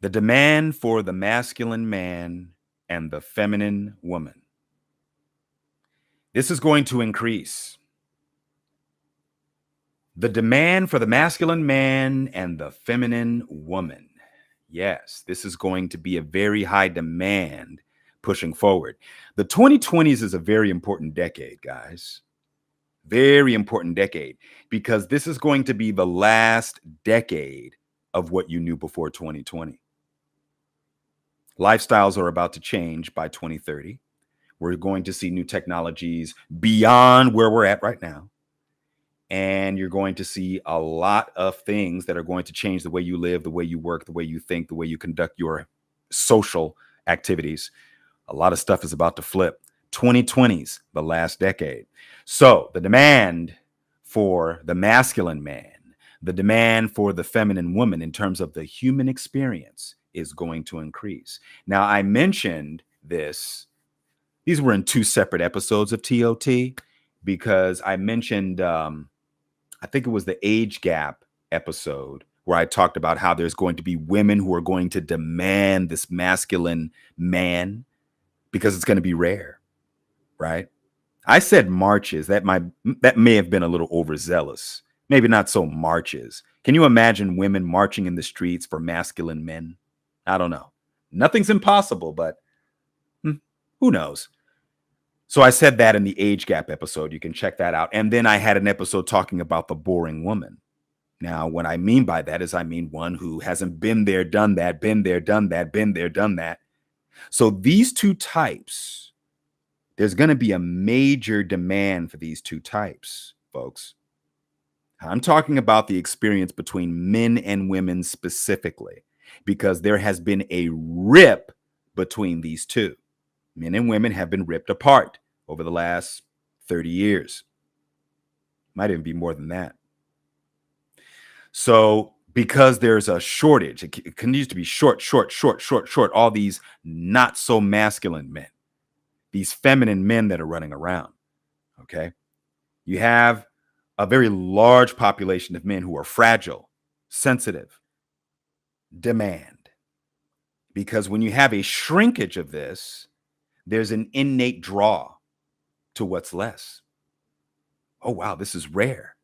The demand for the masculine man and the feminine woman. This is going to increase. The demand for the masculine man and the feminine woman. Yes, this is going to be a very high demand pushing forward. The 2020s is a very important decade, guys. Very important decade, because this is going to be the last decade of what you knew before 2020. Lifestyles are about to change by 2030. We're going to see new technologies beyond where we're at right now. And you're going to see a lot of things that are going to change the way you live, the way you work, the way you think, the way you conduct your social activities. A lot of stuff is about to flip. 2020s, the last decade. So the demand for the masculine man, the demand for the feminine woman in terms of the human experience is going to increase. Now, I mentioned this. These were in two separate episodes of T.O.T. because I mentioned, I think it was the age gap episode where I talked about how there's going to be women who are going to demand this masculine man because it's going to be rare, right? I said marches. That may have been a little overzealous. Maybe not so marches. Can you imagine women marching in the streets for masculine men? I don't know. Nothing's impossible, but who knows? So I said that in the age gap episode. You can check that out. And then I had an episode talking about the boring woman. Now, what I mean by that is I mean one who hasn't been there, done that, been there, done that, been there, done that. So these two types, there's going to be a major demand for these two types, folks. I'm talking about the experience between men and women specifically, because there has been a rip between these two. Men and women have been ripped apart over the last 30 years. Might even be more than that. So because there's a shortage, it continues to be short, all these not so masculine men, these feminine men that are running around, okay? You have a very large population of men who are fragile, sensitive, demand. Because when you have a shrinkage of this, there's an innate draw to what's less. Oh, wow, this is rare.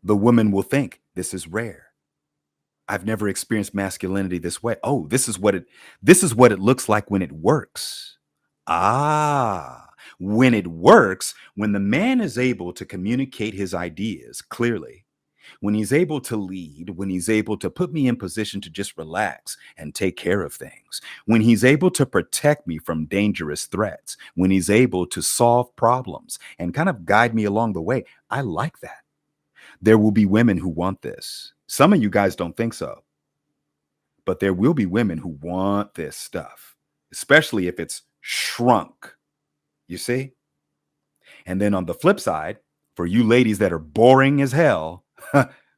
The woman will think, this is rare. I've never experienced masculinity this way. Oh, this is what it looks like when it works. When it works, when the man is able to communicate his ideas clearly, when he's able to lead, when he's able to put me in position to just relax and take care of things, when he's able to protect me from dangerous threats, when he's able to solve problems and kind of guide me along the way, I like that. There will be women who want this. Some of you guys don't think so, but there will be women who want this stuff, especially if it's shrunk, you see? And then on the flip side, for you ladies that are boring as hell,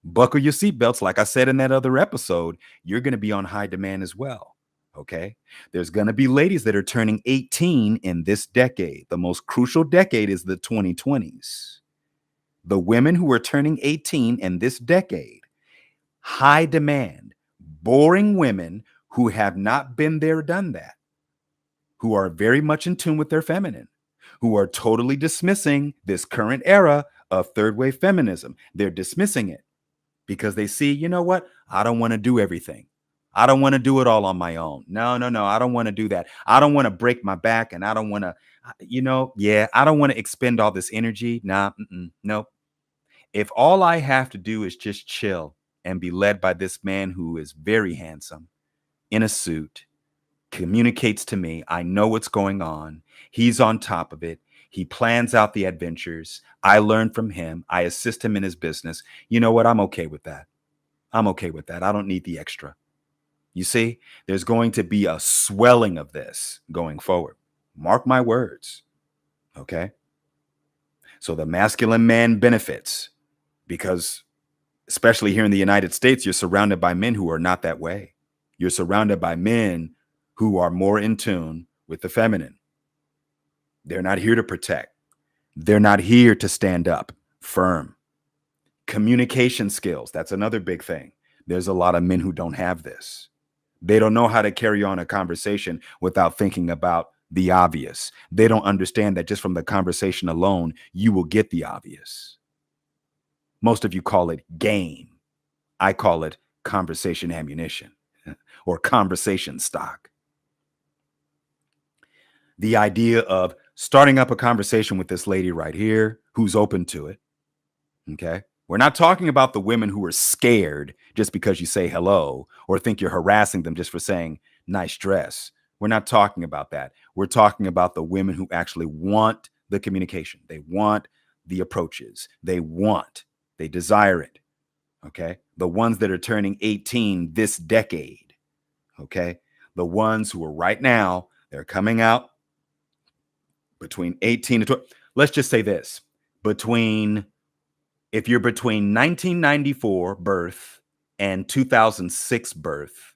buckle your seatbelts. Like I said in that other episode, you're going to be on high demand as well. Okay. There's going to be ladies that are turning 18 in this decade. The most crucial decade is the 2020s. The women who are turning 18 in this decade, high demand, boring women who have not been there, done that, who are very much in tune with their feminine, who are totally dismissing this current era of third wave feminism. They're dismissing it because they see, you know what? I don't want to do everything. I don't want to do it all on my own. No. I don't want to do that. I don't want to break my back, and I don't want to, I don't want to expend all this energy. No. If all I have to do is just chill and be led by this man who is very handsome, in a suit, communicates to me, I know what's going on. He's on top of it. He plans out the adventures. I learn from him. I assist him in his business. You know what? I'm okay with that. I don't need the extra. You see, there's going to be a swelling of this going forward. Mark my words. Okay. So the masculine man benefits because, especially here in the United States, you're surrounded by men who are not that way. You're surrounded by men who are more in tune with the feminine. They're not here to protect. They're not here to stand up firm. Communication skills, that's another big thing. There's a lot of men who don't have this. They don't know how to carry on a conversation without thinking about the obvious. They don't understand that just from the conversation alone, you will get the obvious. Most of you call it game. I call it conversation ammunition or conversation stock. The idea of starting up a conversation with this lady right here who's open to it. Okay. We're not talking about the women who are scared just because you say hello or think you're harassing them just for saying nice dress. We're not talking about that. We're talking about the women who actually want the communication. They want the approaches. They desire it. Okay. The ones that are turning 18 this decade. Okay. The ones who are right now, they're coming out between 18 and 20. Let's just say this. If you're between 1994 birth and 2006 birth,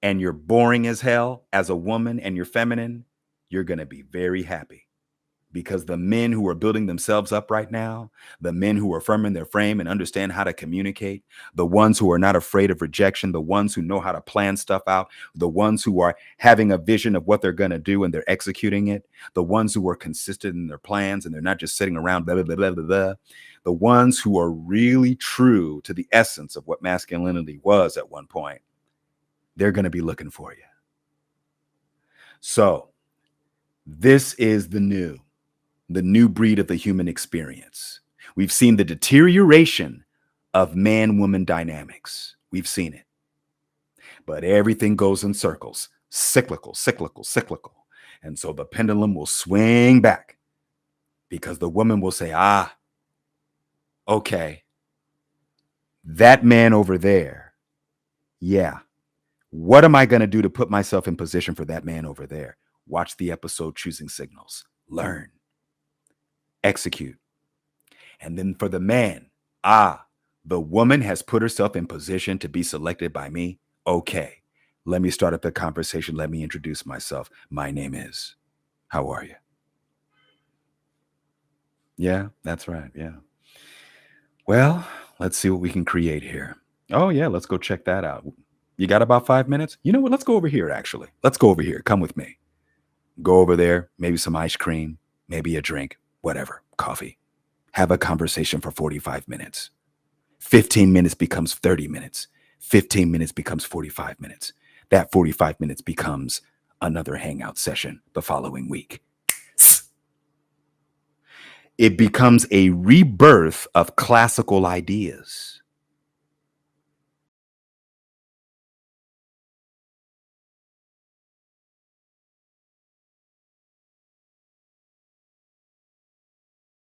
and you're boring as hell as a woman and you're feminine, you're going to be very happy. Because the men who are building themselves up right now, the men who are firm in their frame and understand how to communicate, the ones who are not afraid of rejection, the ones who know how to plan stuff out, the ones who are having a vision of what they're going to do and they're executing it, the ones who are consistent in their plans and they're not just sitting around, blah, blah, blah, blah, blah, the ones who are really true to the essence of what masculinity was at one point, they're going to be looking for you. So this is the new breed of the human experience. We've seen the deterioration of man-woman dynamics. We've seen it. But everything goes in circles, cyclical. And so the pendulum will swing back because the woman will say, okay, that man over there, yeah. What am I going to do to put myself in position for that man over there? Watch the episode Choosing Signals. Learn. Execute. And then for the man, the woman has put herself in position to be selected by me. Okay, let me start up the conversation. Let me introduce myself. My name is. How are you? Yeah, that's right. Yeah. Well, let's see what we can create here. Oh, yeah, let's go check that out. You got about 5 minutes? You know what? Let's go over here, actually. Let's go over here. Come with me. Go over there, maybe some ice cream, maybe a drink, whatever, coffee. Have a conversation for 45 minutes. 15 minutes becomes 30 minutes. 15 minutes becomes 45 minutes. That 45 minutes becomes another hangout session the following week. It becomes a rebirth of classical ideas.